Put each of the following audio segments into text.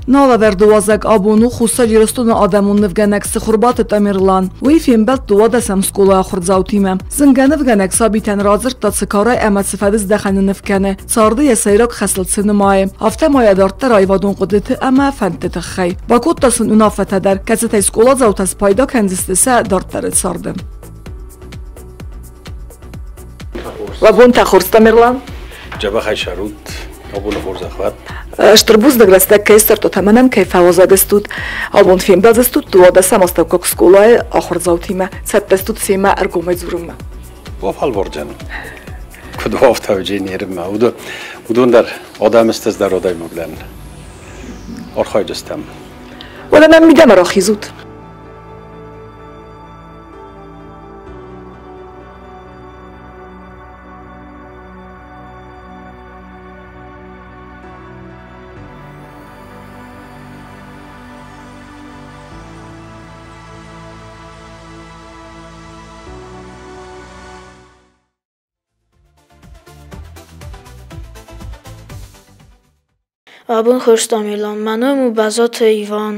Nala verduvazak abunu xusa jirostuna adamun nevgenek sıxurbatı tamirlan. Uy filmbelt duvada sam skula xurdzavtime. Zınga nevgenek sabiten razırt da sıkara emet sıfadiz dexeni nevkene. Sardı ya seyrak xesl sinimaya. Hafta maya dartta rayvadun qudeti ama fenteti xey. Bakuttasın unafet eder. Kesete skula zavtas payda kendistese dartları sardı. Vagon taxurz tamirlan? Jaba xay sharut. Abunu xurzaxvat. Штърбуз да гласте кейстър, то таманам кей фалоза дестут. Албун филм да дестут, това да само стъп как скула е, ахор заутиме, цет дестут си има аргумет зурумма. Вафал борджан. Куда офтавджин ерма. Удундар адам истездар одай моглен. Орхай дестам. Вала мен мидам рахизут. Abun xo'rstamilon, manam u bazot Ivan.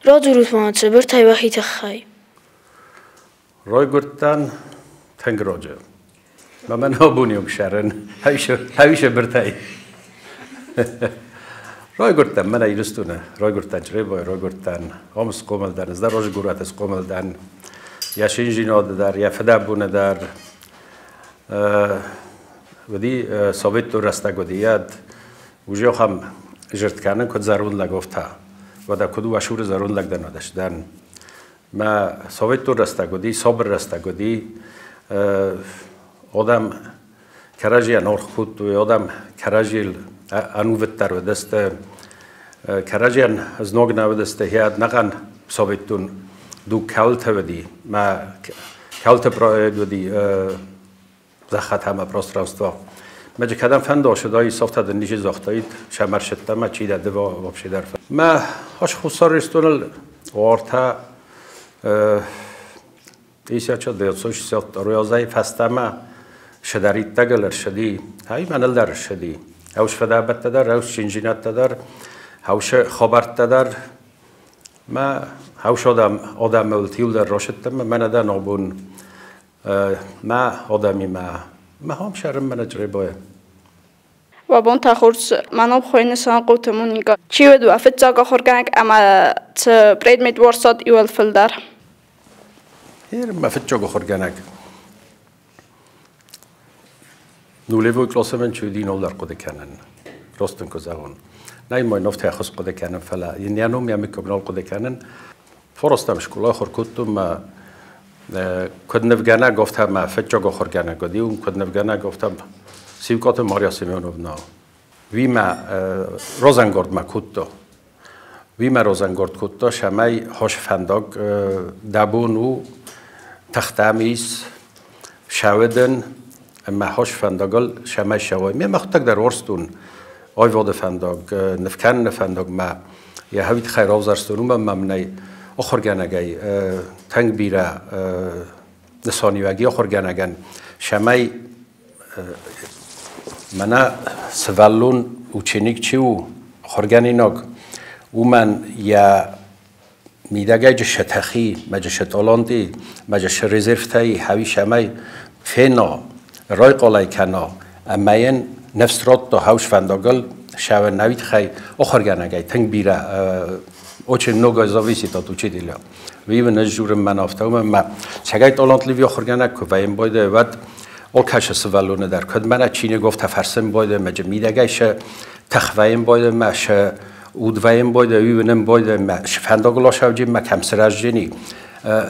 Rodurut manatse bir tayvahit xay. Roy gurtan tang roja. Maman abunium sharon. Hawisha birtay. Roy gurtan mana ilustuna. Roy gurtan chriboy roy gurtan. Oms qomaldan zdar roj guratas qomaldan. Ya shinjinod dar ya fadabuna dar. ودی ثابت تو راستا گودیاد وجه هم جرت کنن کد زارون لگفته و در کدو اشور زارون لگ دنادشدن ما ثابت تو راستا گودی صبر راستا گودی آدم کراجی نور خود و آدم کراجیل انووت در و دست کراجیان از نوع نودست هیاد نگن ثابت تون دو کالت ودی ما کالت برای گودی زخات همه پروسترانستوا. مجه کدام فند آشدایی ساخت دنیجی زاختید شمر شده ما چی داده و وابشی در فند. ما هاش خسار رستورال وارتا ایسیا چه دیوسوش ساخت رویازای فسته ما شدارید تگلر شدی هایی منال در شدی هاوش فدابت در هاوش چنجینات در هاوش خبرت در ما هاوش آدم مولتیل در راشد من در نابون ما آدمی ما هم شرم من جریبه. و بون تخورس مناب خوین سان قوتمون نیگا. چی ود وافت جاگا خورگانگ اما ت برید میت ورساد ایول فلدر. هیر ما فت جاگا خورگانگ. نولیوی کلاس من چودی نول در قده کنن. راستن کزاون. نه ما نفت خاص قده کنن فلا. یعنی انو میامی کمنال قده کنن. فرستم شکل آخر کتم کد نفگانه گفتم ما فت جاگا خورگانه گدی اون کد نفگانه گفتم سیوکات ماریا سیمونونا ویما روزنگارد ما کتو ویما روزنگارد کتو شمای هاش فندق دبون و تختامیس شودن اما هاش فندقل شمای شوای می مختک در ورستون آیواد فندق نفکن فندق ما یا هویت خیر آوزرستون ما ممنی آخرگانگی تنگ بیره نسانیوگی آخرگانگن شمای منا سوالون اوچنیک چیو خورگانی نگ او من یا میدگه جشتخی مجشت آلاندی مجش رزرفتایی هوی شمای فینا رای قلای کنا اما این نفس راد تا هوش فنداگل شو نوید خی آخرگانگی تنگ بیره اوچن نوگای زاویسی تا تو چی دیلا ویو نجور من آفتم ما چگایت آلاند لیوی آخرگانگ که ویم بایده ود آکش سوالونه در کد من چینی گفت فرسم بایده مجه میدگیش تخویم بایده مش اودویم بایده ویونم بایده مش فنداگلا شوجی ما کم سرجنی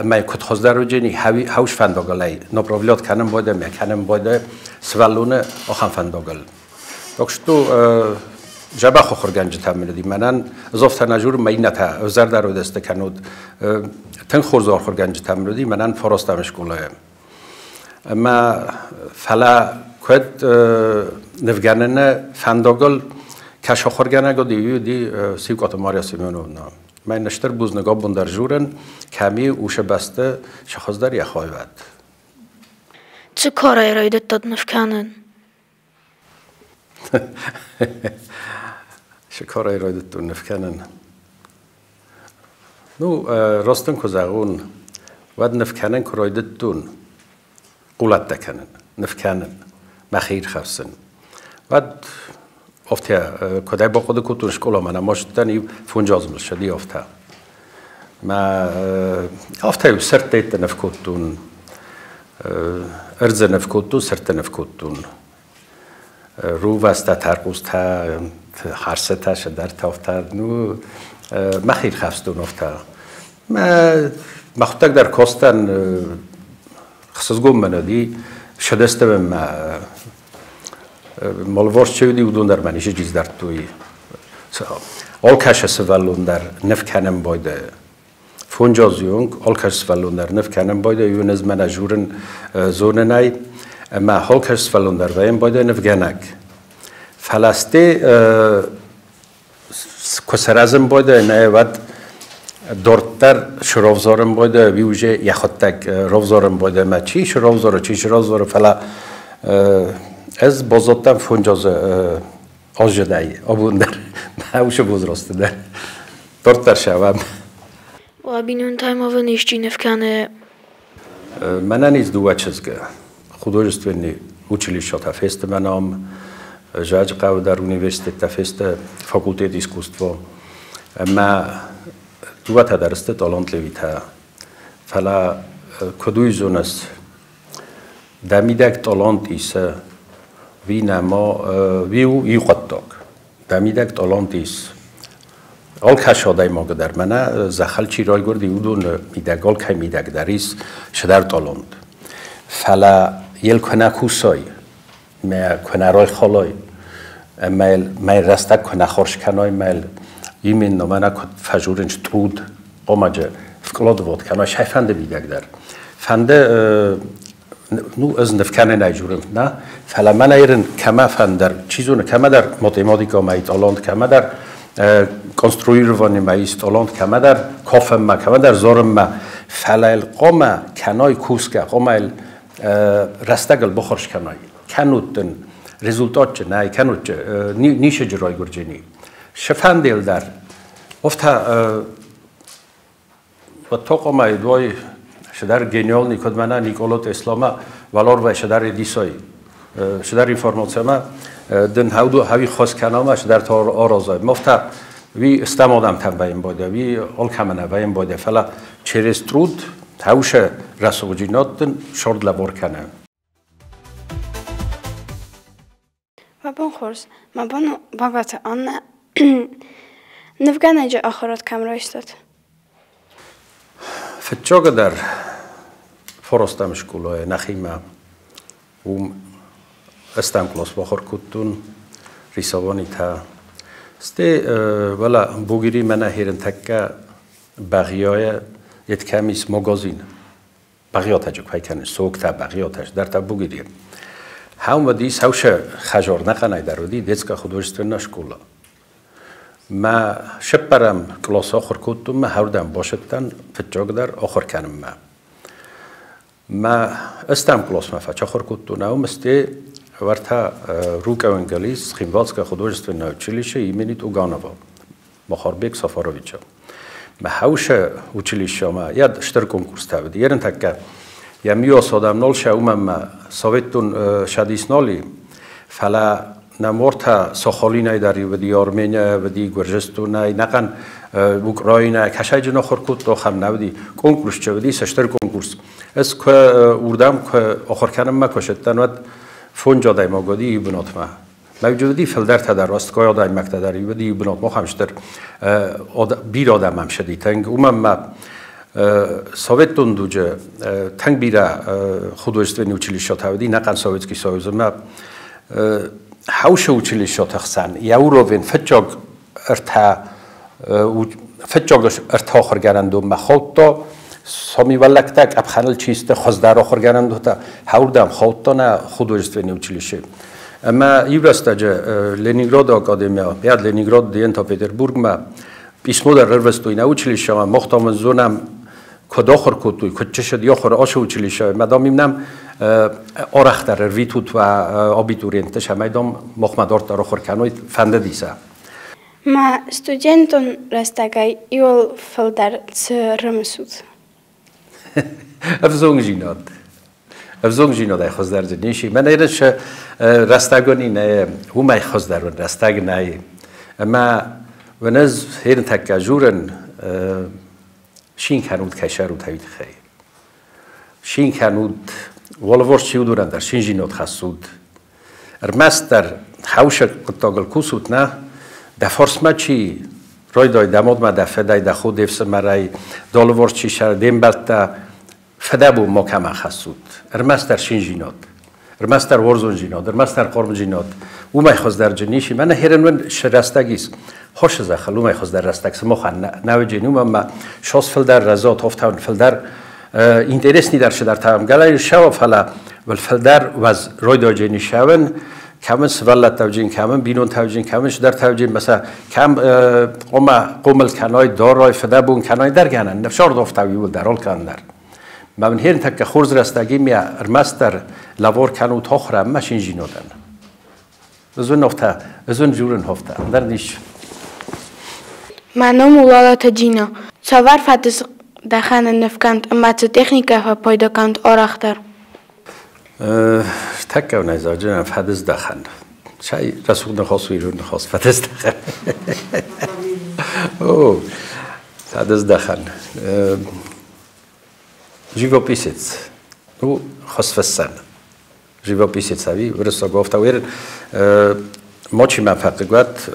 ما کد خزدر رو جنی هوش فنداگلای نبرویات کنم بایده ما کنم بایده سوالونه آخام فنداگل دکتر جبه خورگنج تامیندی منن زفت نجور مینته زرد رو دست کنود تن خورزار خورگنج تامیندی منن فراستمش کلایم اما فلا کد نفگانن فنداگل کاش خورگانه گودی دی سیوکات ماریا سیمونونا من نشتر بوز نگاه بندر جورن کمی اوش بسته شخص در یخوایت چه کاری رایدت داد نفکنن؟ شکارای رایدتون نفکنن نو راستن کزاغون ود نفکنن که رایدتون قولت دکنن نفکنن مخیر خرسن ود افته کدای با خود کتونش کلا من ماشتنی فونجاز مشدی افته ما افته سرت دیت نفکتون ارز نفکتون سرت نفکتون رو وسته ترقوز تا حرسه تا شدر تا افته نو مخیر خرسون افته ما خودک در کاستن خصوص منادی شدسته به ما مالوارش چه بودی ودون در منیش چیز در توی آل کش سوالون در نفکنم بایده فونجازیونگ آل کش سوالون در نفکنم بایده یون از من اجورن زونه نای اما آل کش سوالون در ویم بایده نفگنگ فلسطی کسرازم بایده نه ود دورتر شرافزارم بایده بیوجه یخوتک رافزارم بایده ما چی شرافزاره فلا از بازاتم فونجاز آجدایی آبون در هاوش بازراسته در دورتر شوام و بینون تایم آور نیشتی نفکنه من نیز دو چیزگه خودروستونی училища фест منام جاج قاو در اونیورسیته فست فاکولته دیسکوستو ما دو تا درسته تالنت لویتا فلا کدوی زونس دمیدک تالنت ایس وی نما ویو یقطق دمیدک تالنت ایس آل کشادای ما در منه زخل چی رای گردی ودون میدک آل که میدک دریس شدر تالنت فلا یل کنه کوسای ما کنه رای خالای میل رستک کنه خورش کنای میل یمین نمانه کد فجورنج ترود قماجه فکلاد بود کنه شایفنده میدک در فنده نو از نفکنه نجورم نه فلا من ایرن کما فندر چیزونه کما در ماتماتیکا مایت آلاند کما در کنسترویروانی مایست آلاند کما در کافم ما کما در زارم ما فلا القما کنای کوسکه قما رستگل بخورش کنای کنوتن رزولتات چه نه کنوت نیشه جرای گرجینی شفندل در افتا و تو قما دوای شدار گنیال نیکود منه نیکولات اسلاما ولار و شدار دیسای شدار اینفورماسیون ما دن هودو هوی خاص کنامه شدار تا آرازای مفتا وی استمادم تنبایم باده وی آل کمنه بایم باده فلا چرسترود هوش رسوجینات دن شرد لبار کنه و بون خورس ما بون بابت آن نفگانه جا آخرات کم را استاد فتشاق در فرستم شکلای نخیمه استم کلاس بخور کتون ریسابانی تا سته ولی بگیری من هیرن تکه بقیای یت کمیس مگازین بقیاتش که کنه سوک تا بقیاتش در تا بگیریم هم و دیس هوش خجار نکنه در ودی دیس که خودش نشکولا ما شب برم کلاس آخر کتون ما هردم باشدن فتجاگ در آخر کنم ما استم کلاس ما فتج آخر کتون او مسته ورتا روک و انگلیس خیمواز که خودش نوچلیشه ایمنیت اوگانوا مخاربیک سفارویچا ما هوش اوچلیشه ما یاد اشتر کنکورس تابدی یرن تکه یا میو سادم نال شاوم ما سویتون شادیس نالی فلا نمورتا سخالی نایداری و دی آرمنیا و دی گرجستان نای نکن اوکراین کشای جنا خورکوت تو خم نودی کنکورس چه ودی سشتر کنکورس از که اردم که آخر کنم ما کشتن و فونجا دای ماگادی بنات ما موجودی فلدر تدر راست که آدای مکتداری و دی بنات ما همشتر بیر آدم هم شدی تنگ ما سویتون دوجه تنگ بیره خودوست و نیوچلیشا تودی نکن سویتکی سویز ما هاوش училища تخسن یاوروین فتجاگ ارتا خرگرندو مخالطا سامی ولکتک ابخانل چیسته خزدار خرگرندو تا هاوردم خالطا نه خودوستونی училище اما یوستاجه لنینگراد آکادمیا بیاد لنینگراد دیان تا پتربورگ ما پیشمو در روستوی نه училище ما مختام زونم کداخر کتوی کدچشد یا خور آش училище مدامیم نم آرختر ویتوت و آبیتورینتش همه دام مخمدار در آخر کنوی فنده دیسه Ma studenton rastagaj iol feldar rămăsut. افزون جیناد ای خواست در جنیشی من ایرش رستگانی نه هم ای خواست در رستگ نه اما ونز هیرن تک جورن شین کنود کشر رو تاید خی شین کنود والورش چیو دورن در شین جیناد خسود ارمست در حوش قطاقل کوسود نه دفارس ما چی رای دای دماد ما دفه دای دخود دیفس مرای دالورش چی شر دیم بلتا فدا بو مکمل خسود ارمست در شین جیناد ارمست در ورزون جیناد ارمست در قرم جیناد او می خواست در جنیشی من هرن من شرستگیست خوش زخل او می خواست در رستگس مخن نو جنوم ما شاس فل در رزات هفتون فل در اینترس نی در شدر تام گلای شو فلا ول فل در وز روی دو جنیشون کامن سوالت توجین کامن بینون توجین کامنش در توجین مثلا کم قومل کنای دار رای فدا بون کنای در گنن نفشار دفتوی ول در حال کندر من هرن تک خورز رستگی می ارمستر لور کنو تاخرم ماشین جینودن ازون هفته ازون جورن هفته در نیش منم ولالات جینا سوار فتس دخان نفکند اما چه تکنیکه ها پیدا کند آراختر تک و نیزاجن فتس دخان شای رسول نخواست و ایرون نخواست فتس دخان او فتس دخان живописец. Ну, хосфасан. Живописец ави, врсо гофта уер мочи ма фатгат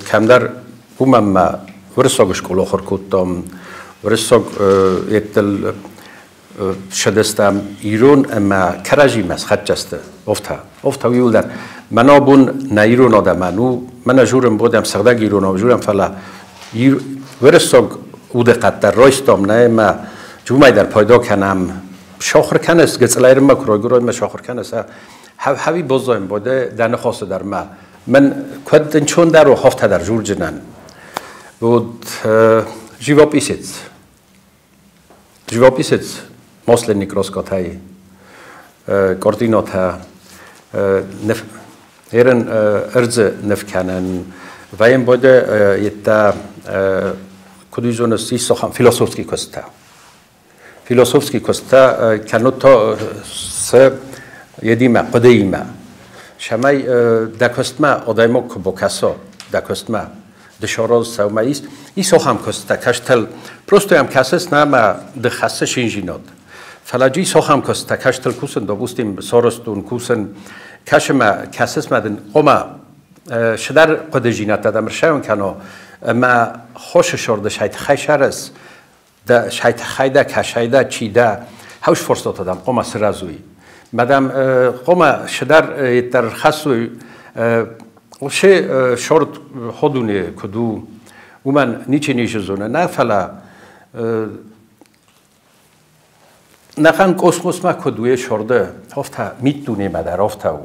камдар умамма врсо школа хоркутом врсо еттел шадастам ирон ама каражи мас хатчаста офта уилдар манабун на ирон адаману мана журам будам сагда ирон журам фала врсо удеқаттар ройстом не ма جومی در پیدا کنم شاخر کنس گذلایر ما کراگرای ما شاخر کنس هوی بازایم بوده در نخواست در ما من کدن چون در و هفته در جور جنن بود живописец масленник роскотай координата ерен эрзе нефканен ваем боде ета кудизонос исохан философский коста فیلسوفسکی کستا کنوتا س یدیما قدیما شمای دکستما آدمو کبوکاسا دکستما دشاراز سومایست ایسو هم کستا کشتل پروستو هم کسس نما دخسته شینجیناد فلاجی سو هم کستا کشتل کوسن دابوستیم سارستون کوسن کشما کسس مدن قما شدر قدجینات دادم رشون کنو ما خوش شورده شاید خیشرس دا شاید خیده کشیده چیده هوش فرصت دادم قوم سرازوی مدام قوم شدر در خاصوی وشه شرط خودونه کدو و من نیچه نیشزونه نه فلا نخان کسموس ما کدوی شرده هفته میتونه مدر هفته او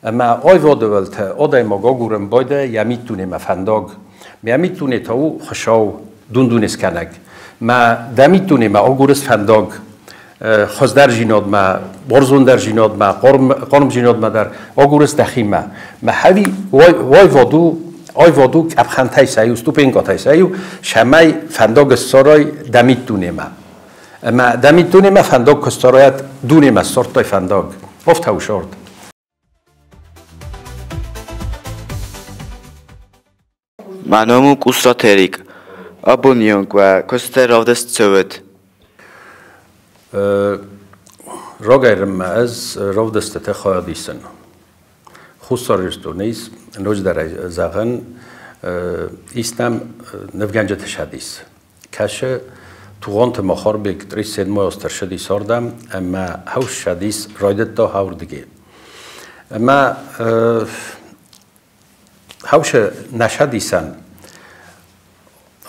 اما آی واده ولته آدای مگا گورم باید یا میتونه مفنداگ میتونه تا او خشاو دوندونست کنگ ما دمیتونه ما آگورس فنداگ خزدر جیناد ما برزون در جیناد ما قرم جیناد ما در آگورس دخیم ما هوی وای وادو ابخان تایسایو ستوپینگا تایسایو شمای فنداگ سرای دمیتونه ما دمیتونه ما فنداگ کسترایت دونه ما سرتای فنداگ افت او شرد منامو کوسرا تریک ابونیونگ و کستر رودست سوید راگرم از رودست تخایدیسن خسارستو نیست نوج در زغن ایستم نفگنج تشدیس کشه توانت مخار بکتری سن ما استرشدی سردم اما هوش شدیس رایدت تا هور دیگه اما هوش نشدیسن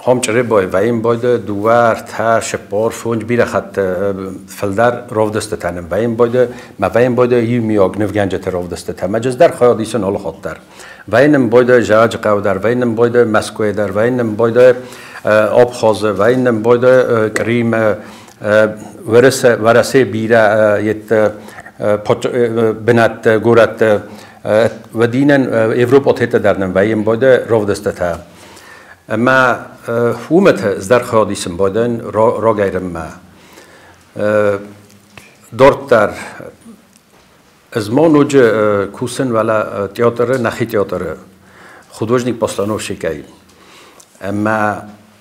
هم چرا باید و این باید دوار تا شپار فونج بیره خط فلدر رودست تنم و این باید یو میاگ نفگنجت رودست تنم مجز در خیادیسن حال خاطر و اینم باید جاج قودر و اینم باید مسکوی در و اینم باید آب خازه و اینم باید کریم ورسه بیره یت بنات گورت و دینن اروپا تیت درنم و این باید رودست تنم اما حکومت از در خادیسم بودن را گیرم ما دارت در از ما نوج کوسن ولا تئاتر نخی تئاتر خودوجنیک پاسلانوف شکایی اما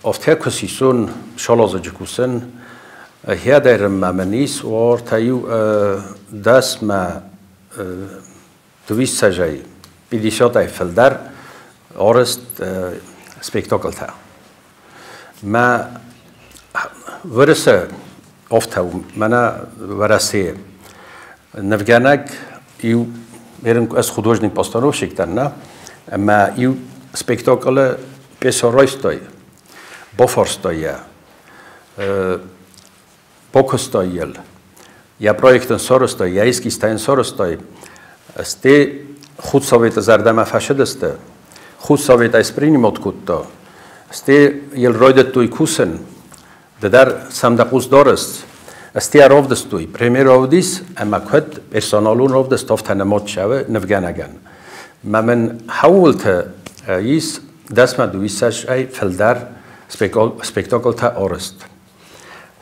افته کسیسون شالازج کوسن هیا دارم ممنیس و تایو دست ما دویست سجای بیدیشات ایفل در آرست سپیکتاکل تا ما ورسه افتاو منا ورسه نفگانک ایو میرن از خودوجنیک پاستانوف شکتن نه اما ایو سپیکتاکل پیسارایستای بافارستای بوکستایل یا پروژکتن سارستای یا اسکیستاین سارستای استی خود سویت زردم فشد است خود سویت اسپرینی مدکوتا استی یل رویدت توی کوسن در سمدقوس دارست استی راودست توی پریمیر راودیس اما کد پرسونالون راودست افت نماد شوه نفگانگن من حولت ایس دست ما دویستش ای فلدر سپیکتاکل تا آرست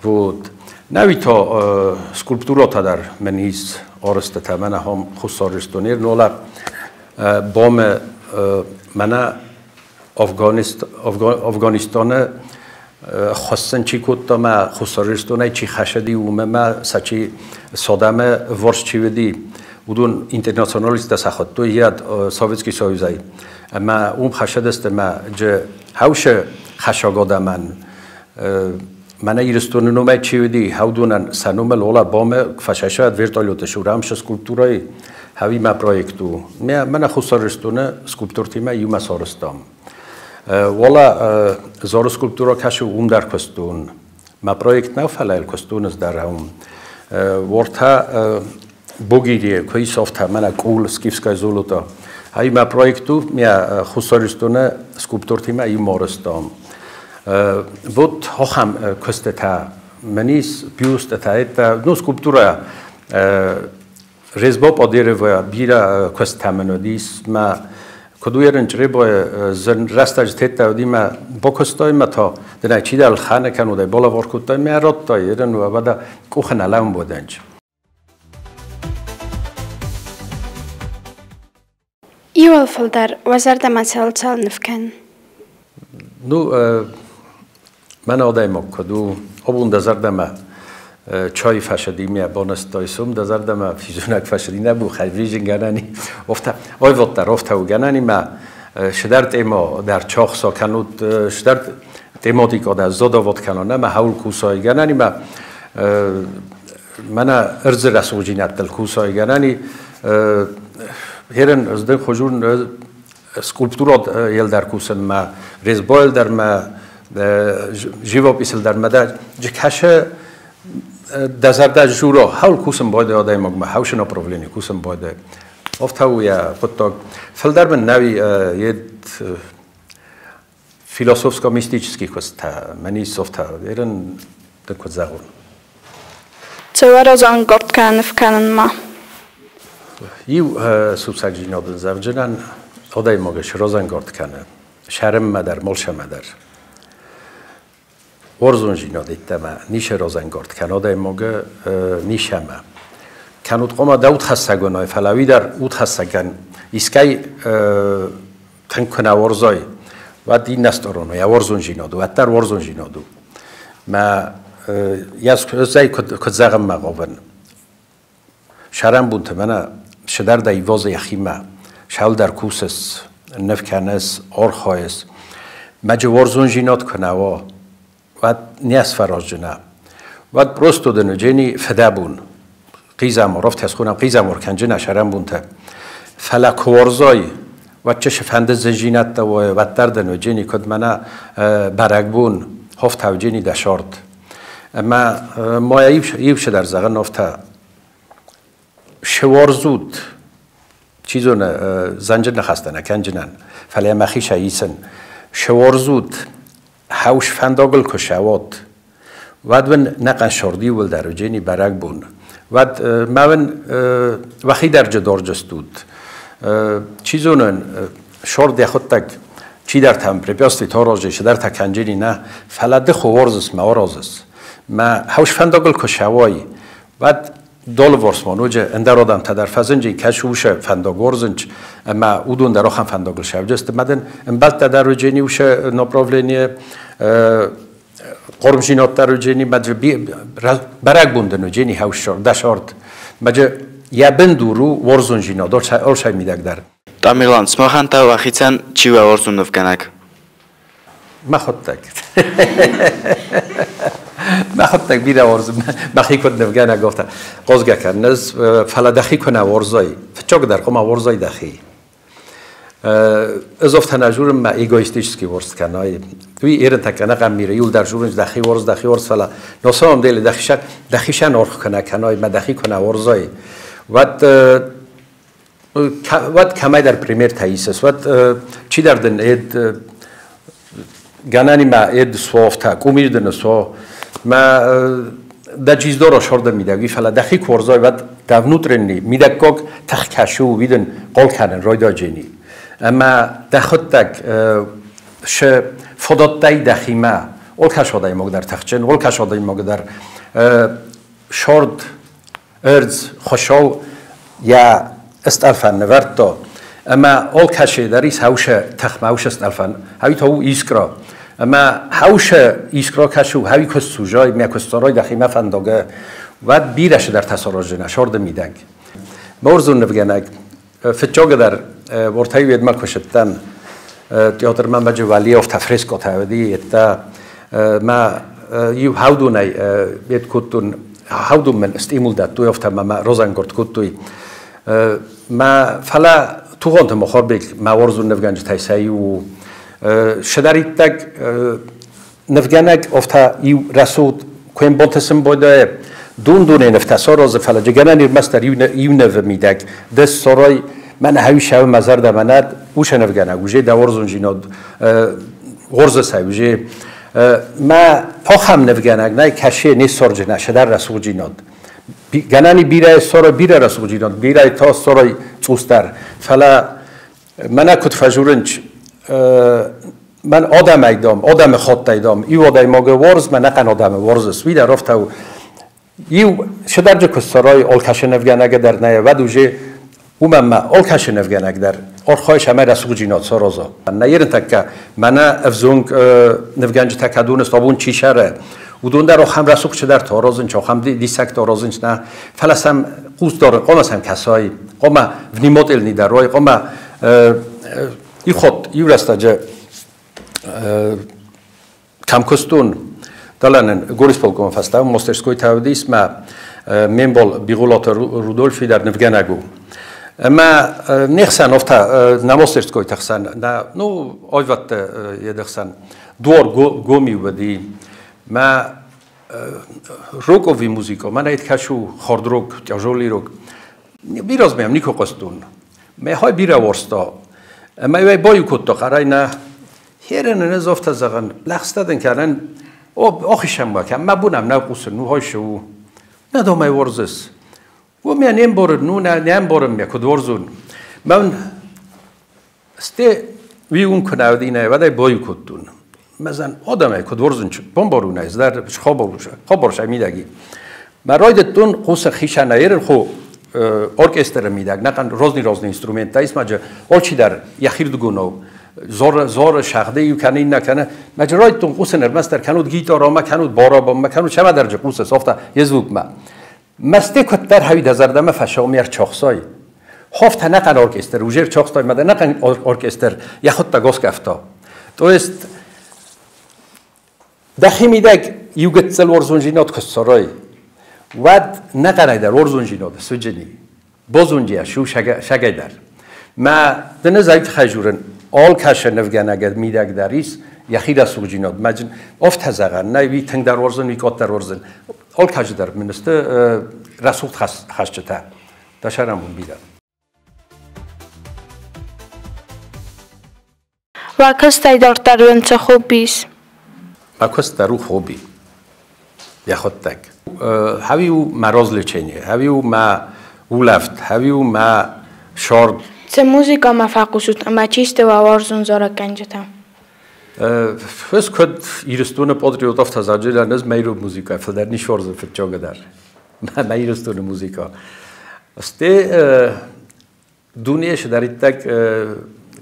بود نوی تا سکولپتورا تا در منیز آرسته تا من هم خسارستونیر نولا بام من افغانستان خواستن چی کد تا ما خسارستونه چی خشدی و ما سچی سادم ورش چی ودی بودون اینترناسیونالیست دست خود تو یاد سوویتسکی سویزای اما اون خشد است ما جه هوش خشاگاده من ایرستون نومه چی ودی هودونن سنوم لولا بام فشاشات ورتالیوت شورامش سکولپتورای هوی ما پروژکتو من خسارستونه سکولپتور تیمه یوم سارستام والا زار سکولپتورا کشو اون در کستون ما پروژکت نفعل کستون از در هم ورتا بگیریه که سافت من کول سکیفسکای زولوتا هایی ما پروژکتو میا خسارستونه سکولپتور تیمه یوم مارستام بود هم کست تا منیس بیوست تا ایتا نو سکولپتورا رزباب آدیره و بیرا کست تمنودیس ما کدویرن چری با زن رستاج تیتا ودی ما با کستای ما تا دنای چی دل خانه کنو دای بالا وارکوتای ما رات تا ایرن و بعد کوخن علم بودنج ایوال فلدر وزارت مسائل سال نفکن نو من آدم کدو آبون دزردم چای فشدی می بانستایسم دزردم فیزونک فشدی نبود خیلی جنگانی افته آی وقت در افته و گنانی ما شدرت اما در چاخ ساکنود شدرت تماتیکا در زادا وقت کنانه ما حول کوسای گنانی ما من ارز رسوجینت دل کوسای گنانی هرن از دل خجون سکولپتورات یل در کوسن ما رزبایل در ما جیواپیسل در مدار جکشه دزرده جورا حول کوسم باید آدم مگم حوشنا پروبلمی کوسم باید افتاو یا قطع فلدر من نوی یه فیلسوفسکا میستیچسکی کست منی سوفتا ایرن دکت زغون Co rozangort kan wkanen ma? یو سوسک جینادن زوجنن آدم مگش rozangort کنه شرم مدر ملش مدر ورزون جینادیت ما نیش rozangort کنه آدم مگه نیشمه کنود قوم داود خستگانای فلاوی در اود خستگان اسکی تنکنه ورزای و دی نستارونه یا ورزون جینادو و در ورزون جینادو ما یاز زای کد زغم مقابن شرم بود من شدر دایواز یخیمه شال در کوسس نفکنس آرخایس مجه ورزون جیناد کنه و نیاز فراز جنه و پروستو دنجینی فدابون قیزم رفت از خونم قیزم ورکنجه نشرم بونته فلک ورزای و چه شفنده زنجینت و درد نوجینی کد منا برگبون هفت توجینی دشارد اما ما یوش در زغن نفته شوارزود چیزون زنجر نخسته نکنجنن فلی مخی شاییسن شوارزود هاوش فنداگل کشوات ودون نقن شاردی ول در جینی برگبون ود من وقتی در جدار جستود چیزونن شورد خود تک چی در تم پرپیاستی تا راجش در تکنجری نه فلده خوارزس مارازس ما هوش فندقل کشوایی بعد دال ورسمانوج اندر آدم تدر فزنجی کشوش فندقورزنج اما اودون در آخم فندقل شوجست مدن امبلت در رجینی وش نپراولینی قرمجینات در رجینی مدر برگ بوندن رجینی هوش شار دشارد مدر یابندورو ورزونجینا دور شای میدک در Tamerlan, smahan ta wachican chiwa orsun nufkanak. ما خودتك ما خودتك بيدا ورز ما خيكون نفجانا قفتا قصجا كان نز فلا دخي كنا ورزاي فتشوك در قما ورزاي دخي ازفت نجور ما ايجويستيشسكي ورز كناي وي ايرن تكنا قميري يول در جورنج دخي ورز فلا نصام ديل دخيشان اورخ كنا كناي ما دخي كنا ورزاي وات کمی در پریمیر تاییسس وات چی دردن اید گنانی ما اید سوافتا کومیر دن سو ما دجیز دارا شرده میدگی فلا دخی کورزای وات دونوت رنی میدکوک تخکشو ویدن قل کردن رای داجینی اما دخوت تک ش فدات تای دخی ما اول کشادای مقدر تخچن اول کشادای مقدر شرد ارز خوشاو یا استالفن نورتا اما اول کشی دریس هوش تخم هوش استالفن هایی تا او ایسکرا اما هوش ایسکرا کشو هایی کس سوژای میکستارای دخیمه فنداگه و بیرش در تصاراجنه شارد میدنگ مورزون نفگنگ فتجاگ در ورتای وید ما کشتن تیاتر من بجه ولی اف تفریسکا تاودی اتا ما یو هاودونای بید کتون هاودون من استیمول داد توی افتا ما روزنگرد کتوی ما فلا توغانت مخابق ما ورزون نفگنج تایسایی و شداریت تک نفگنگ افتا یو رسود کوین بانتسم باید دونه نفتسار از فلا جگران نرمستر یو نف میدک دست سرای من هایی شو مزار دماند وش نفگنگ وجه دورزون جیناد غرز سایوجه ما پاخم نفگنگ نه کشی نیست سرج نشدر رسول جیناد گنانی بیره سر بیره رسول جیناد بیره تا سرای توستر فلا من اکت فجورنج من آدم ایدام آدم خود ایدام ایو آدم ماگه ورز من نکن آدم ورز سوی در رفته و ایو شدر جو کسرای آل کشه نفگنگ در نه و دوجه ما آل کشه نفگنگ در آرخایش همه رسول جیناد سرازا نیرن تکه من افزونگ نفگنج تکدون استابون چی شره و دون در آخام رسول چه در تارازنج آخام دیسک تارازنج نه فلسم قوس داره قام هم کسایی قام ونیمات النی در رای قام ای خود ای رستاجه کم کستون دلن گوریس پولکوم فسته مسترسکوی تودیس ما منبال بیغولات رودولفی در نفگنگو اما نخسن افتا نمسترسکوی تخسن نه نو آیوات یدخسن دور گومی ودی ما روکوی موزیکا من ایت کشو خورد روک جاجولی روک بیراز میم نیکو قستون می های بیرا ورستا ما یه بایو کت قرای نه هرن نزافت زغن لخستادن کردن آخیشم با کم ما بونم نه قصر نو های شو نه دامای ورزس و می نیم بار نو نه نیم بارم می کد ورزون من استه وی اون کناودی نه و دای بایو کتون مثلا آدمه کد ورزون چه بمبارونه از در خبرش میدگی مرایدتون قصه خیش نیرن خو ارکستر میدگ نکن رازنی اینسترومنت دایس ماجه آلچی در یخیر دگونو زار شخده یو کنه این نکنه مجرایتون قصه نرمستر کنود گیتار آما کنود بارا با کنود چه درجه قصه سافته یه زوب ما مسته کت در هوی دزردمه فشامیر چاخسای هفت نکن ارکستر وجر چاخسای مده نکن ارکستر یخود تگاس کفتا تو است دخی میدگ یوگت سل ورزونجینات کسرای ود نکنه در ورزونجینات سوجنی بازونجی شو شگای در ما دنه زایت خجورن آل کش نفگنگ میدگ دریس یخیر سوجینات مجن افت زغن نه وی تنگ در ورزن وی کات در ورزن آل کش در منسته رسول خشته داشرمون بیدم و کستی دار ترون چه خوب بیس اکست درو خوبی یا خود تک هاویو مراز لچینی هاویو ما ولفت هاویو ما شارد چه موزیکا مفقوشت اما چیست و آوارزون زارا کنجتم فس کد ایرستون پادریوت افت زاجیل نز میرو موزیکا فدر نیشورز فتچاگ در من ایرستون موزیکا است دنیاش در ایتک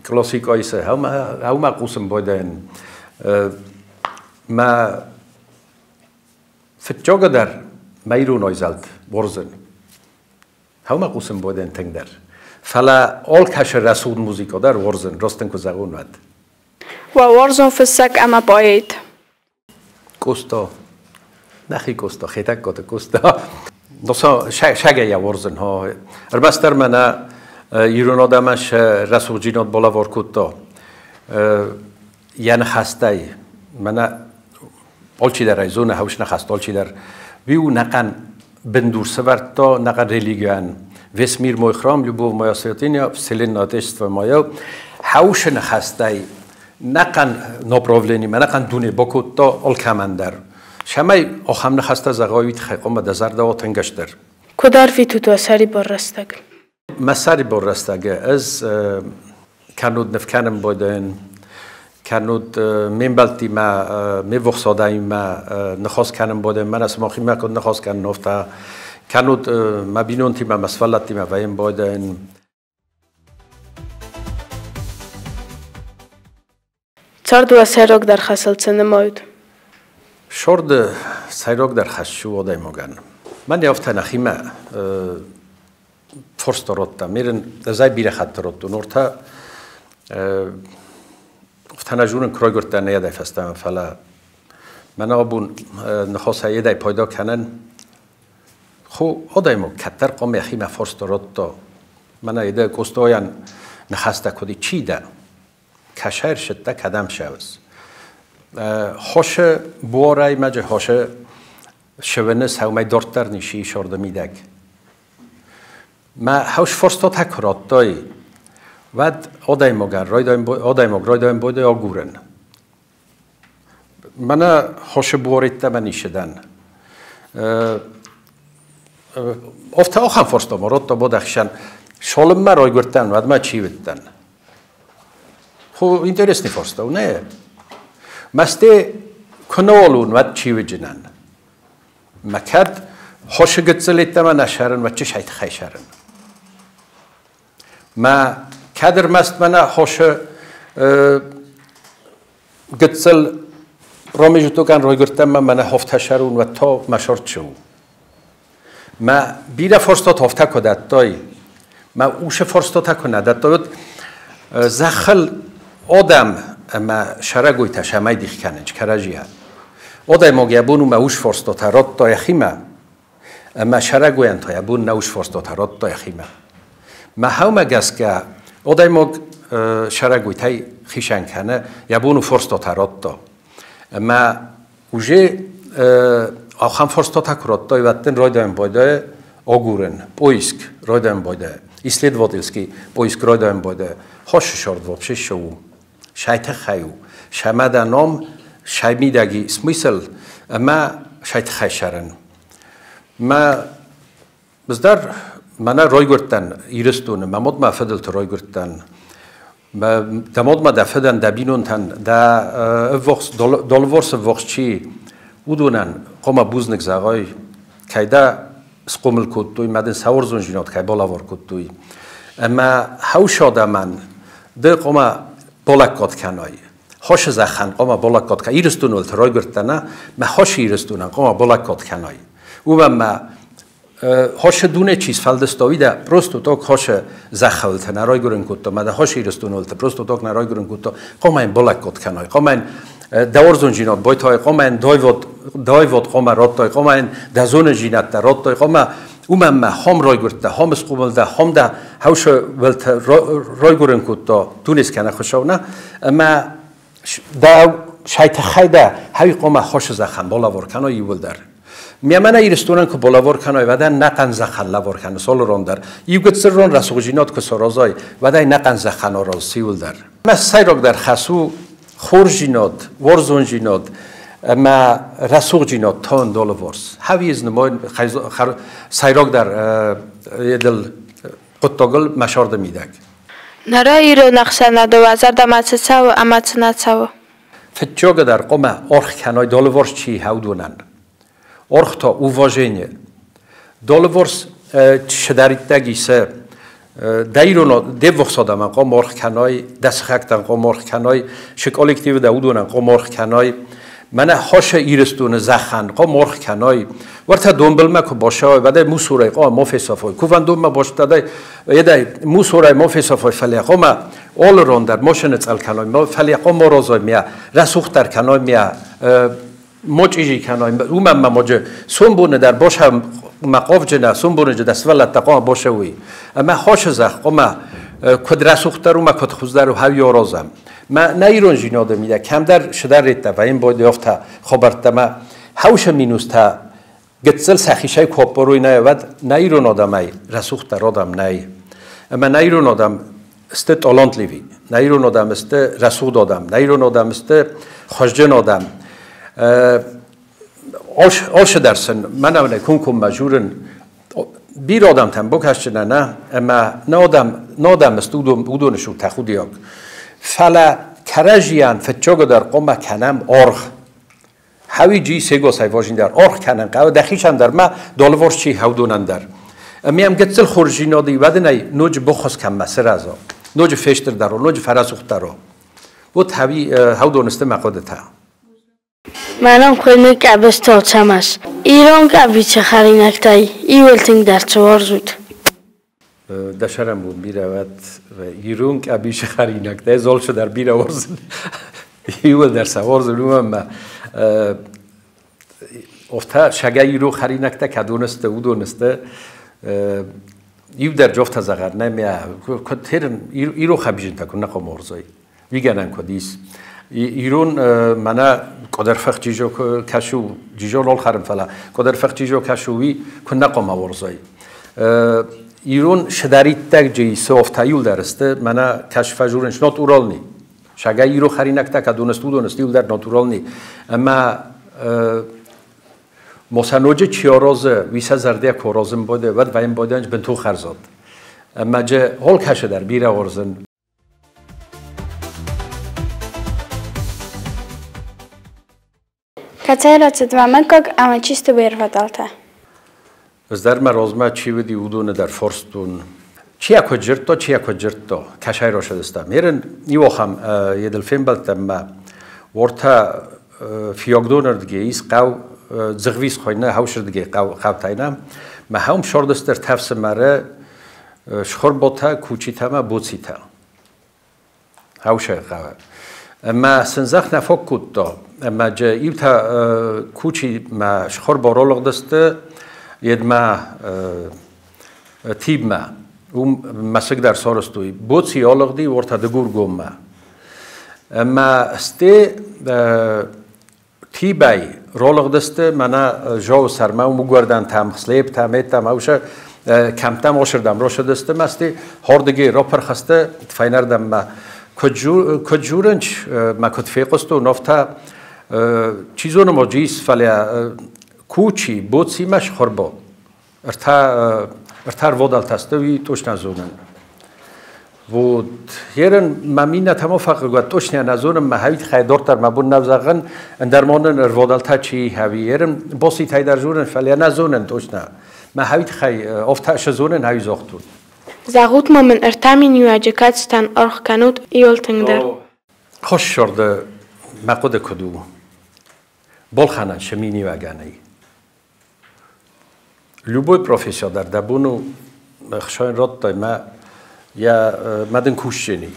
کلاسیک آیسه هم قوسم بودن ما فتچاگ در میرو نایزالد ورزن هم قوسم بودن تنگ در فلا آل کش رسول موزیکا در ورزن راستن که زغون ود و ورزن فسک اما باید کوستا نخی کوستا خیتک کات کوستا نصا شگه یا ورزن ها البته من ایران آدمش رسول جینات بالا ورکوتا یعنی خسته من آلچی در ایزون هوش نخست آلچی در بیو نقن بندور سورتا نقن ریلیگیان وسمیر موخرام لبو مایاسیاتین یا سلین ناتشت و مایا هوش نخسته نقن نپروولنی من نقن دونه بکوتا آل کمندر شمای آخام نخسته زغایت خیقام دزرد و تنگشتر کدار فی تو سری برستگ مساری برستگ از کنود نفکنم بودن کنود منبلتی ما میوخسادای ما نخواست کنم بودن من از ماخی ما کند نخواست کنم نفته کنود ما بینونتی ما مسئلتی ما ویم بودن چرد و سیراک در خسل چه نماید؟ شرد سیراک در خشو آدای مگن من یافته نخیمه فرست روتا میرن دزای بیره خط روتو نورتا افتنا جونن کرای گرت نه یادای فستم فلا من آبون نخواست یادای پیدا کنن خو آدای مو کتر قام یخیمه فرست روتا من ایده کوستویان نخسته کدی چی ده کشهر شده کدم شوز خوش بوارای مجه خوش شونس همی دورتر نیشی شرده میدگ ما هوش فرستا تکرات دای ود آدای مگر رای دایم بوده آگورن من خوش بواریت من نیشدن افته آخم فرستا مراد تا بود اخشن شالم ما رای گرتن ود ما چی بدن خو اینترس نیفرستا نه مسته کنالون ود چی وجنن مکد خوش گتزلیت من نشرن و چه شاید خیشرن ما کدر مست من خوش گتزل رامیجو تو کن روی گرتم من هفته شرون و تا مشارت شو ما بیره فرستات هفته کدت دای ما اوش فرستات کندت داد زخل آدم اما شرگوی تشمای دیخ کننج کرجیه آدای مگیبونو ما اوش فرستات رات تا یخیمه اما شرگوی انتا یبون نوش فرستات رات تا یخیمه ما همه گست که آدای مگ شرگوی تای خیشن کنه یبونو فرستات رات تا اما اوجه آخام فرستات کرات تای وقتن رای دایم بایده آگورن پویسک رای دایم بایده ایسلید وادلسکی پویسک رای دایم بایده خوش شرد وابشه شو شایت خیو شمد نام شایمیدگی سمیسل اما شایت خیشرن ما بزدر من رای گرتن ایرستونه مماد ما فدل تو رای گرتن دماد ما دفدن دبینون تن دا وقت دلورس وقت چی ودونن قوم بوزنک زغای کایدا سقومل کودوی مدن سوارزون جنات کای بالا ور کودوی اما هوش آدمان ده قوم بالا کات کنای خوش زخن قوم بالا کات کنای ایرستون ولت رای گرتن ما خوش ایرستونن قوم بالا کات کنای و ما خوش دونه چیز فلدستوی ده پروستو تاک خوش زخولت نرای گرن کودتا مده خوش ایرستون ولت پروستو تاک نرای گرن کودتا قوم این بالا کات کنای قوم این دورزون جینات بایتای قوم این دایواد قوم راتای قوم این دزون جینات در راتای قوم ما هم رای گرته هم اسقومل ده هم ده هوش ولت رای گرن کودتا تونس کنه خوشونه اما دا شایت خیده هایی قوم خوش زخم بالا ور کنای ول در میامنه ایرستونن که بالا ور کنای و ده نقن زخم لور کنه سال رون در یوگت سر رون رسول جینات که سرازای و ده نقن زخم را سیول در ما سیراک در خسو خور جینات ورزون جینات ما رسول جینات تان دال ورز هایی از نماین سیراک در دل قطعگل مشارده میدک Nara iro naqsana do azar da matsawa amatsanatsawa. Fetjoga dar qoma orch kanoi dolvors chi haudunan. Orch to uważenie. Dolvors shdaritagi se dairono devvoxodam qom orch kanoi dasxaktan qom orch kanoi sh kollektiv da udunan qom orch kanoi mana hosh irstun zaxan qom orch kanoi warta domblma ko bosha bada musuray qom mofesafoy kuvandoma boshtada eday musuray mofesafoy fali qoma all rounder moshene tsal kanoi fali qom morozoy mia rasuxtar kanoi mia mochiji kanoi umamma moje sombune dar bosha مقافجنا سنبونه جداس ولا تقام باشوی اما خوش زخ اما کدرس اختر ما کد خوزدر و هاوی آرازم ما نیرون جناده میده کم در شدر ریت و این باید یافته خبرت ما هوش مینوسته گتسل سخیشه کپروی نه ود نیرون آدمی رسوخت آدم نه اما نیرون آدم است تالنت لیوی نیرون آدم است رسود آدم نیرون آدم است خوشجن آدم آش درسن من اونه کنکم مجورن بیر آدم تن بکشتنه نه اما نادم است اودونشو تخودیاک فلا کرجیان فتچاگو در قوم کنم آرخ هاوی جی سیگو سایواجین در آرخ کنن قوی دخیشن در ما دالوارش چی هودونن در امیم گتسل خورجی نادی ودنی نوج بخواست کم مسر ازا نوج فشتر درو نوج فرسوخت درو بود هاوی هودونسته مقادته منم خیلی کبستال چماس ایران کبیچه خرینکتای ایولتینگ در چوار زود دشرم بود بیرود و ایران کبیچه خرینکتای زالش در بیرورزن ایول در سوار زنوم ما افتا شگه ایرو خرینکتا کدونسته او دونسته ایو در جفت زغر نمیا کترن ایرو خبیجن تکن نقام ارزای ویگنن کدیس ایران منا قدرفخ جیجو کشو جیجو لال خرم فلا قدرفخ جیجو کشوی کن نقام ورزای ایران شدریت تک جی سوفتایول درسته منا کشف جورنش ناتورال نی شگه ایرو خرینک تک دونستیول در ناتورال نی اما مسانوجه چیارازه ویسا زرده کورازم بوده ود ویم بودنج بنتو خرزاد اما جه هول کشه در بیره ورزن Кацерацет вамакак ама чисто бервадалта. Здар ма розма чи види удуне дар форстун. Чи ако джирто кашай рошадста. Мерен ивохам едел фембалтам ворта фиогдонер диге ис қав зигвис хойна хавшир диге қав тайна. Ма хам шордстер тафс маре шхорбота кучитама боцита. Хавшир қав. اما سنزخ نفکت دا اما جا ایوتا کوچی ما شخور بارالغ دسته ید ما تیب ما او مسک در سارستوی بوچی آلغ دی ورتا دگور گم ما اما استه تیبای رالغ دسته منا جاو سرما و مگوردن تام خسلیب تامیت تام اوشه کمتم آشردم را شده دسته مسته هاردگی را پرخسته فینردم ما کجورنچ ما کد فیقستو نفتا چیزون ماجیس فلیا کوچی بوچی مش خربا ارتار وادال تستوی توش نزونن بود هرن مامینه تمام فقط گوید توش نزونن مهوید خیدارتر مبون نوزغن اندرمانن وادال تا چی هوی هرن باسی تای در زونن فلیا نزونن توش نه مهوید خی افتاش زونن هوی زاختون زغوت ما من ارتامین یواجکاتستان ارخ کنود ایولتنگ در خوش شرده مقود کدو بالخانه شمینی وگانی لوبوی پروفسور در دبونو خشاین راد دای ما یا مدن کوشنی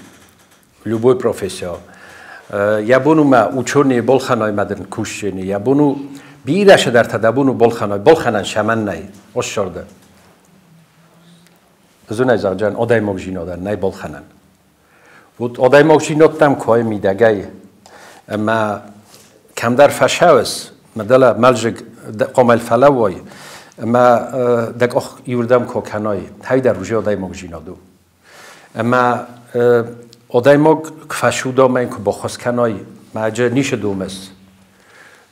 لوبوی پروفسور یا بونو ما اوچونی بالخانه مدن کوشنی یا بونو بیرش در تدبونو بالخانه شمن نی خوش شرده زونه زاجان آدای ماجینا در نای بالخنن بود آدای ماجینا تام کوی میدگای اما کم در فشاوس مدل ملجگ قامل فلاوی اما دک آخ یوردم کو کنای های در روزی آدای ماجینا دو اما آدای ماج کفشودا من که بخواست کنای ماجه نیش دومس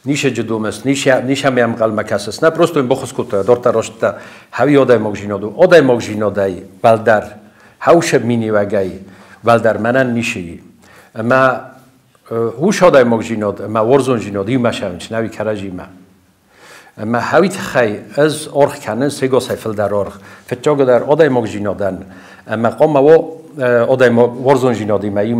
نیشه جدومس نیشه میم قل مکسس نه پروستو این بخوز کتا دارتا راشتا هاوی آدای ماجینا دو آدای ماجینا دای بلدر هاوش مینی وگای ول در منن نیشی اما هوش آدای مگ جیناد اما ورزون جیناد یو مشاونش نوی کراجی ما اما هویت خی از آرخ کنن سیگا سیفل در آرخ فتجاگ در آدای مگ جینادن اما قام و آدای ورزون جینادی ما یو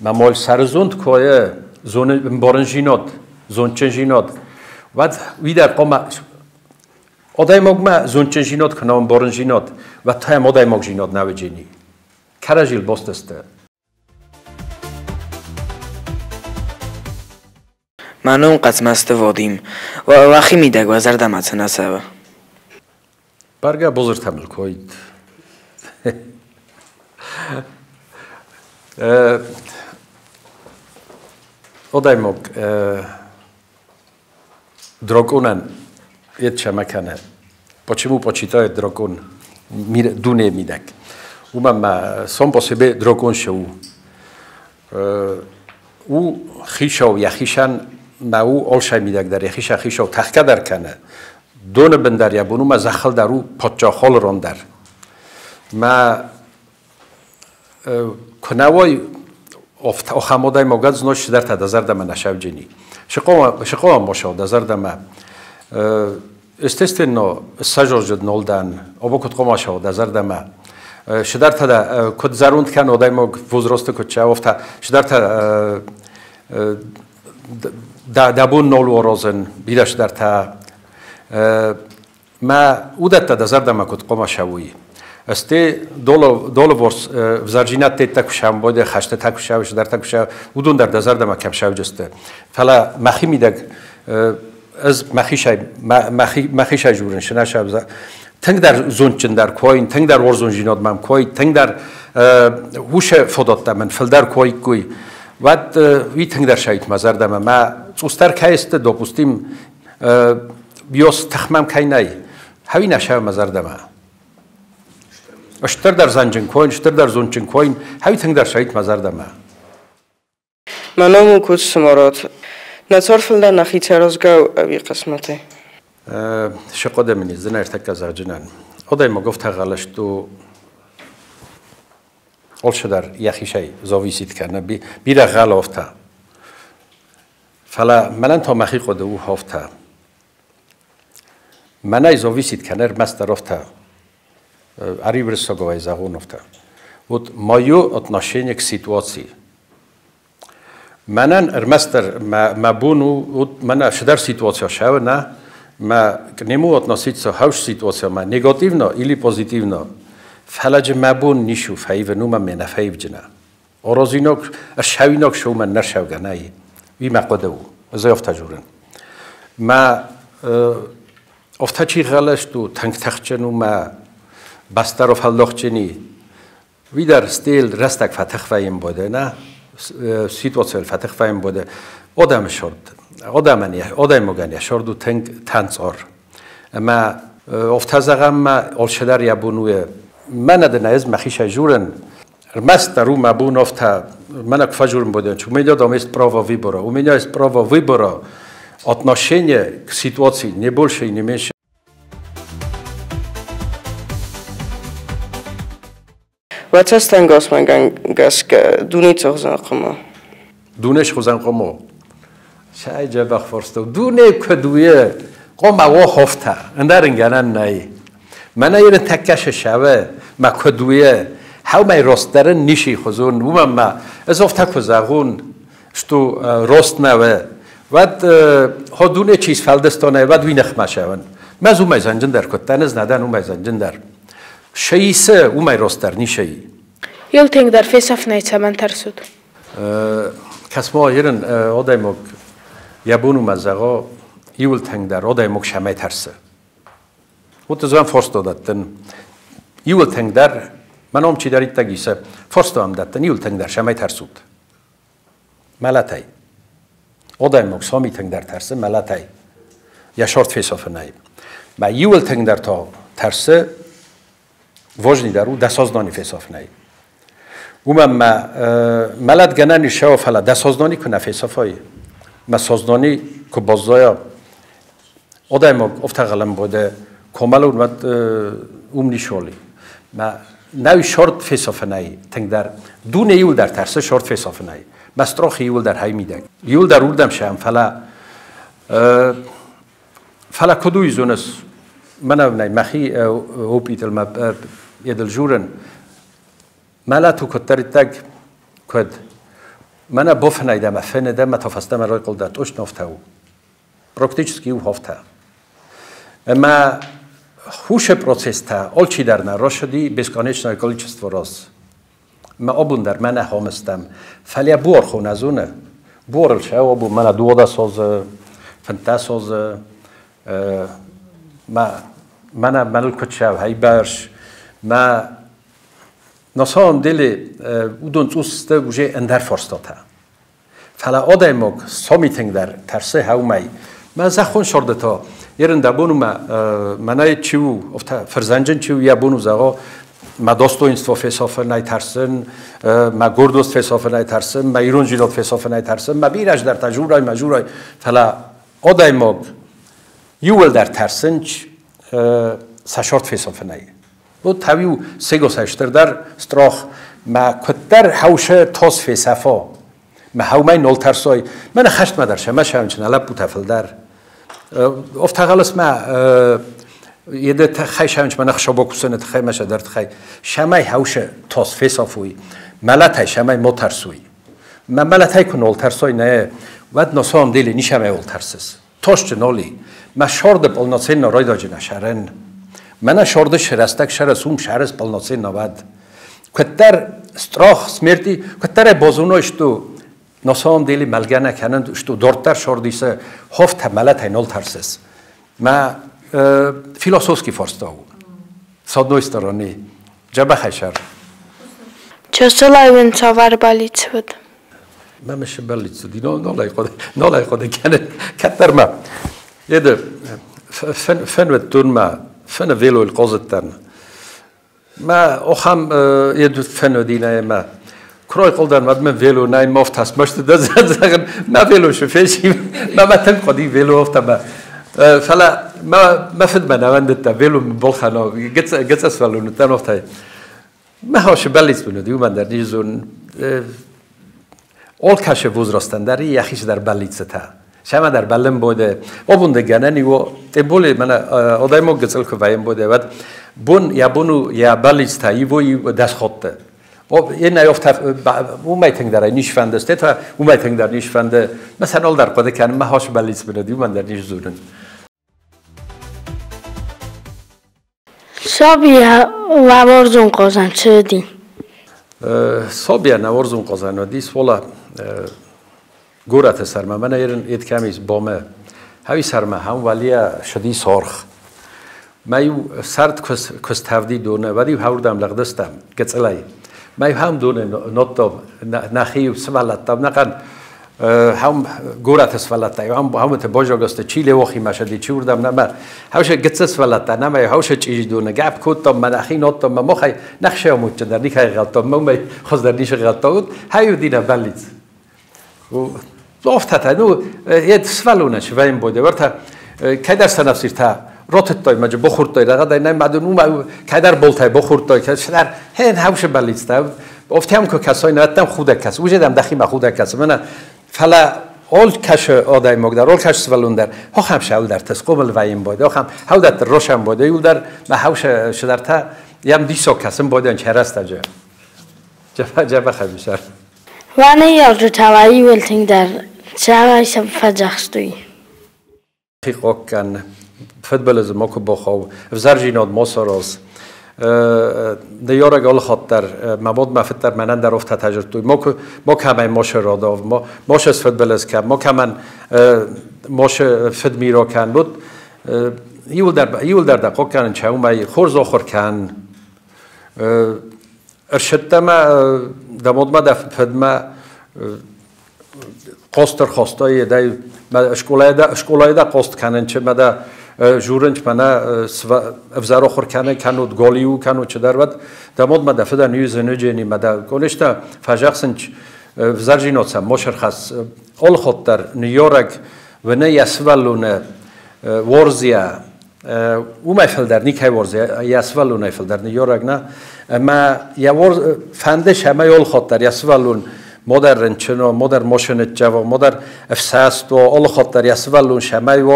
ما مال سرزوند که زون بارن جیناد زون چن جیناد و ویدر قام آدای مگ ما زون چن جیناد کنام بارن جیناد و تایم آدای مگ جیناد نوی جینی کراجیل باستسته منم قسمت وادیم و وقتی میدگ و زرد متن سبا برگه بزرگ تمل کوید آدای مگ دراگونن یه چمکنه почему почитает дракон دونه میدک او من سام پاسبه دراگون شو او خیشاو یا خیشان ما او آلشای میدک در خیش خیشاو تخته در کنه دونه بندر یا بونو ما زخل در او پادشاه خال ران در ما کنوای آخمادای مگد زناش در تدازر دم نشاو جنی شقام باشه دازر دم استستنا سجاج نولدن آب کت قماشه دازر دم شدار تا کد زاروند کن آدای مگ وزراست کد چه افتا شدار تا دابون نول ورازن بیداش در تا ما اودت تا دازر دم کد قماشه وی استی دول ورس وزارجینات تکوشم باید خشته تکوشش در تکوشه اودون در دازر دم کمشه جسته فلا مخی میدگ از مخیشای جورن شناشه تنگ در زونچن در کوین تنگ در ورزون جیناد مام کوی تنگ در هوش فدات من فل در کوی کوی وقت وی تنگ در شایت مزار دم ما استر کایست دوپستیم بیاس تخمم کی نی هوی نشه مزار دم اشتر در زنجن کوین اشتر در زونچن کوین هوی تنگ در شایت مزار دم منم کوچ سمارات نصرف در نخی ترازگاو اوی قسمته شقاده منی زن ارتک از جنان آدای ما گفت غلش تو آلش در یخیشای زاویسید کنه بیره غل آفته فلا منن تا مخی قده او هافته منای زاویسید کنه مستر آفته عری برسا گوی زغون آفته بود مایو اتناشین یک سیتواسی منن ارمستر ما بونو من شدر سیتواسیا شاو نه ما نمو اتناسیت سو هاوش سیتواسیا ما نگاتیونا ایلی پوزیتیونا فلج ما بون نیشو فایو نو ما من فایو جنا ارازیناک ارشاویناک شو من نرشاو گنایی وی مقاده او ازای افتا جورن ما افتا چی غلش تو تنگ تخچنو ما بستر اف هلداخچنی وی در ستیل رستک فتخ فایم بوده نه سیتواسیل فتح فهم بوده آدم شرد آدم مگنی شرد و تنگ تنزار اما افتازم ما آلشدار یابونوی من ندن از مخیش جورن مست درو مبون افتا من اکفا جورن بودن چون میداد دامیست پراوا ویبرا و میداد است پراوا ویبرا اتناشینی سیتواسی نبولشی نمیشه و چه استنگاس من گنگس که دونی چه خوزن قما دونش خوزن قما شای جبخ فرستو دونه کدویه قما و هفته اندرنگنن نای من ایرن تکش شوه ما کدویه هاو می راست درن نیشی خوزون و ما از افته کزاغون شتو راست نوه ود ها دونه چیز فلدستانه ود وی نخمه شون مز او می زنجن در کتنز ندن او می زنجن در شیسه او می راست در نیشی یل تنگ در فیساف نیچه من ترسود کس ما ایرن آدای مگ یبونو مزاقا یول تنگ در آدای مگ شمه ترسه و تزوان فرست دادتن یول تنگ در من هم چی دارید تگیسه فرست هم دادتن یول تنگ در شمه ترسود ملتای آدای مگ سامی تنگ در ترسه ملتای یا شارت فیساف نایی با یول تنگ در تا ترسه واجنی در او دسازدانی فیساف نایی و من ملت گنانی شو فلا دسازدانی کنه فیسافایی ما سازدانی که بازایا آدای مگ افت غلم بوده کامل اون وقت اومنی شولی ما نوی شورت فیسافنای تنگ در دونه یول در ترسه شورت فیسافنای مستراخ یول در های میدن یول در اردم شم فلا کدوی زونس من نه مخی اوپیتل ما یدل جورن ملا تو کتری تگ کد من بفنای دم فن دم تفسته من رای قلدت اش نفتهو پراکتیچسکی او هفته اما خوش پروسس تا آلچی در نراشدی بسکانش نکالیچست وراس ما آبون در من همستم فلی بور خون ازونه بورل شو آبون من دودا ساز فنتا ساز ما من ملل کتشو هی برش ما نسام دل اودون توسته وجه اندر فرستاته فلا آدمک سامیتنگ در ترسه هومی ما زخون شرده تا یرن دبونو منای چیو افتا فرزنجن چیو یا بونو زغا ما دوستوینستو فیسافر نایترسن ما گردوست فیسافر نایترسن ما ایرون جیلات فیسافر نایترسن ما بیرش در تجورای مجورای فلا آدمک یول در ترسنچ سشارت فیسافر نای بود تاویو سگو سشتر در استراخ ما کتر حوشه تاس فیسافا ما هومای نول ترسای من خشت مدرشه ما شامچن علب بوتفل در افتخالس ما یده تخیش همش من خشاب کوسن تخی مشه در تخی شمای هوشه تاس فیسافوی ملتای شمای موترسوی ما ملتای کنول ترسای نه ود نسام دیلی نیشمای اول ترسس توش جنالی ما شارد بالناسین نرای داجی نشرن من شارد شرستک شرسوم شرس بالناسین نبود کتر استراخ سمرتی کتر بازوناش تو نسام دیلی ملگه نکنند اشتو دورتر شاردیسه هفت ملت هنول ترسس ما فیلسوفسکی فرستاو سادنویسترانی جبه خیشر چه سلایون چاور بالیت بود ما میشه بالیت سودی نالای خود کنه کتر ما یده فن و دون ما فن ویلو القازتن ما اخم یده فن و دینه ما کروی قلدن مد من ویلو نای مافت هست مشت دزدن ما ویلو شفیشی ما متن قدی ویلو افتا ما فلا ما فد من اوند تا ویلو بالخنا گت اسفلو نتن افتا ما هاش بلیس بنودی من در نیزون اول کاش وزراستن داری یخیش در بلیس تا شما در بلم بوده آبون دگانه و تبولی من آدم ما گزل که وایم بوده و بون یا بونو یا بلیس تا ایوی دست خودته این نیافت او میتونگ داره نیش فنده است تا او میتونگ در نیش فنده مثلا اول در قده کنم ما هاش بلیس بردی من در نیش زورن سابیا نوارزون قازن چه دی؟ سابیا نوارزون قازن و دیس والا گورت سرما من ایرن اید کمیز بامه هایی سرما هم ولیا شدی سرخ مایو سرد کس تفدی دونه ولی هوردم لغدستم گتسلای ما هم دونه نوتام نخیو سوالتام نکن هم گورت سوالت هم تباجا گست چیله وخی مشدی چی وردم نما هاوش گتس سوالت نما هاوش چیزی دونه گپ کوتام من اخی نوتام ما خی نخشه موت در نیک غلطام ما خود در نیش غلطات هایو دینا بلیت و افت نو یه سوالونه ویم بوده ورته کی در سنفسیر تا رات تای مجه بخورد تای رقم دای نمیدونم اون کدر بولتای بخورد تای که شدر هن هوش بلیست افتیم که کسایی نتام خوده کس وجدم دخیم خوده کس من فلا اول کش آدم مقدار اول کش سوالون در هم شاول در تسقومل ویم بوده هم هاو در روشن بوده یول در ما هوش شدر تا یم دیسو کسم بوده انچرست جا جبه خبیشر وانه یارجو توایی ولتنگ در چه سب فجخستوی حقیقت کن فوتبال از ماکو بخواو وزرجینات ماساراس دیاره گال خاطر مباد مفتر منن در افت تجربه ما کمی ماش راداو ماش از فوتبال از کم ما کمان ماش فد میرا کن بود یول در دقیق کن چه اومای خورز آخر کن ارشدتم دماد ما دفت ما قاستر خواستای دای اشکولای دا قاست کنن چه مده جورنج منا افزار آخر کنه گالیو کنه چه در ود دماد ما دفت نیوز نجینی مده کنشتا فجاخسنج افزار جیناتسم ماشرخص آل خود در نیارک و نه یسولونه ورزیا او میفلدرنی که ورزه یاسوالون میفلدرنی یورگنا ما یا ورز فندش همه یول خاطر یاسوالون مادر رنچنو مادر ماشین جوا مادر افساست و آل خاطر یاسوالون شمای و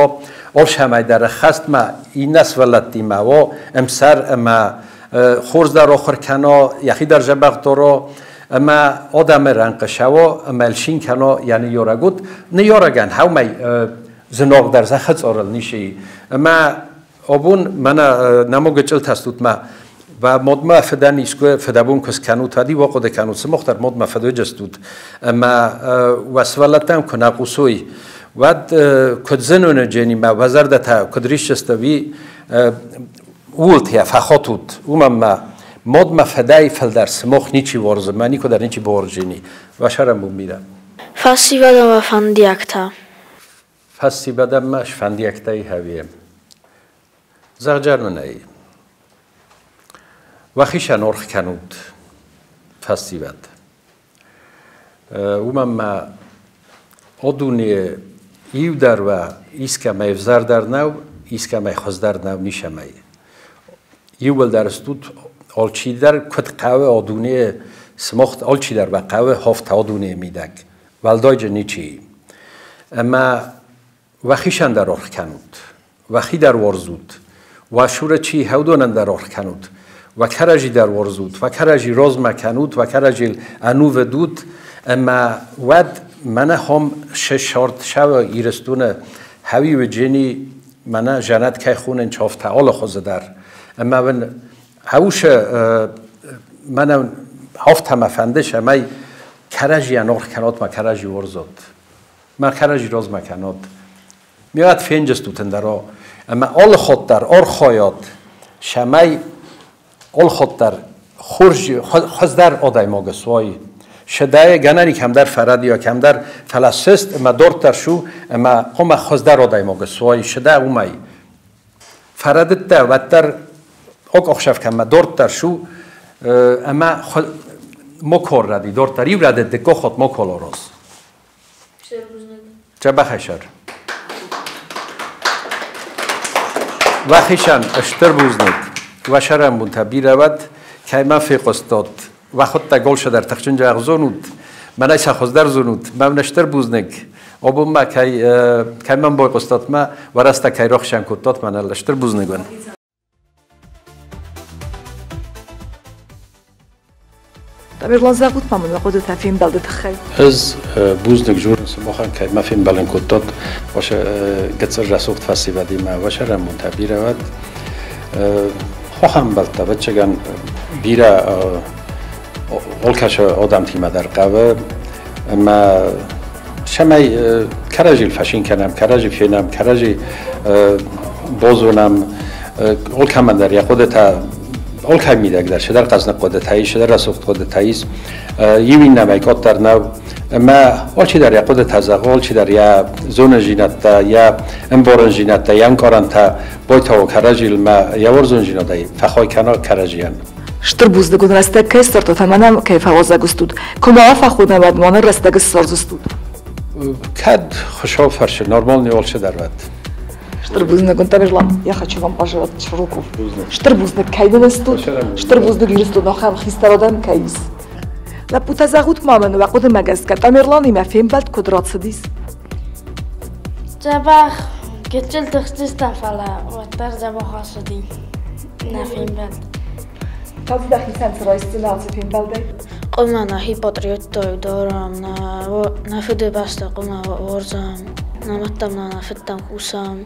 آب شمای در خست ما این نسولتی ما و امسر ما خورز در آخر کنا یخی در جبهه دارو اما آدم رنگ شوا ملشین کنا یعنی یورگود نه یورگن هاومی زناق در زخت آرل نیشی اما آبون من نموگچل تستوت ما و مدما فدان ایسکو فدابون کس کنوت ودی واقع کنوت سمختر مدما فدای جستود اما وسولتم کنه قصوی ود کد زنون جنی ما وزرده تا کدریش استوی اولت یا فخاتود ما مدما فدای فلدر سمخ نیچی ورز منی کدر نیچی بورجینی و شرم بوم میرم فاسی بدم فندیکتا فاسی بدم مش فندیکتای هویم زغجرمنایی وخیشان ارخ کنود فاسی بد ما آدونی ایو در و ایسکه میفزر در نو ایسکه میخواست در نو نیشه می ایو بل در استود آلچی در کد قوه آدونی سمخت آلچی در و قوه هفت آدونی میدک ولدای جنی چی اما وخیشان در ارخ کنود وخی در ورزود و شور چی هودونن در ارخ کنود و کرجی در ورزود و کرجی روز مکنود و کرجی انو ودود اما ود من هم ششارت شو ایرستون هوی و جنی من جنت که خونن چاف تعال خوز در اما من هوش من هفت هم فندش اما کرجی انوخ کنات ما کرجی ورزود ما کرجی روز مکنات میاد فینجستوتن درا اما آل خود در آر خواهد شمی آل خود در خورجی خود در آدای ماگسوایی شدای گنری کم در فرد یا کم در فلسفست اما دورت در شو اما قم خود در آدای ماگسوایی شده اومی فردت ده و در اخشف کم دورت در شو اما مکر ردی دورت در ایو ردت دکو خود مکل آراز چه بخشر وخیشان اشتر بوزنید و شرم منتبی رود که من فیق استاد و خود تا گل شدر تخشن جا اغزونود من ایسا خوزدر زونود من اشتر بوزنگ آبون ما که من باید استاد ما و رسته که رخشن کتات من اشتر بوزنگون تاميرلان زاغوت مامون وقود تفهم بلد تخيل از بوزنگ جورن سماخن که ما فهم بلن کتات واش گتسر رسوخت فسی بدی ما و شرم منتبی رود خواهم بلتا بچگان بیره اولکش آدم تیمه در قوه اما شمی کرجی الفشین کنم کرجی فینم کرجی بازونم اولکه من در یا خودتا اولکه میدک در شدر قزن قدتایی شدر رسوخت قدتاییست یوین نمیکات در نو اما آلچی در یا قدت ازاق آلچی در یا زون جینتا یا امبارن جینتا یا انکارنتا بایتا و کرجی الما یا ورزون جینتا فخوای کنار کرجیان Штырбузды күн растак кай сорта таманам кай фавоза густуд. Кума фахудна бад мона растак сорзустуд. Кад хошо фарш нормал не олше дарват. Штырбузны күн таберлам. Я хочу вам пожелать руку. Штырбузны кайдан студ. Штырбузды гирстуд нахам хистарадам кайс. La puta zagut mamen wa qod magas ka tamerlan ima fem bald kudrat sidis. Jabach geçel tıxtis tafala wa tar jabach asudi. Na fem bald. Tazi dahi sen sırayısın altı fem balday. Qulma nahi patriotoy doram na fide basta qulma warzam na mattam na fittam kusam.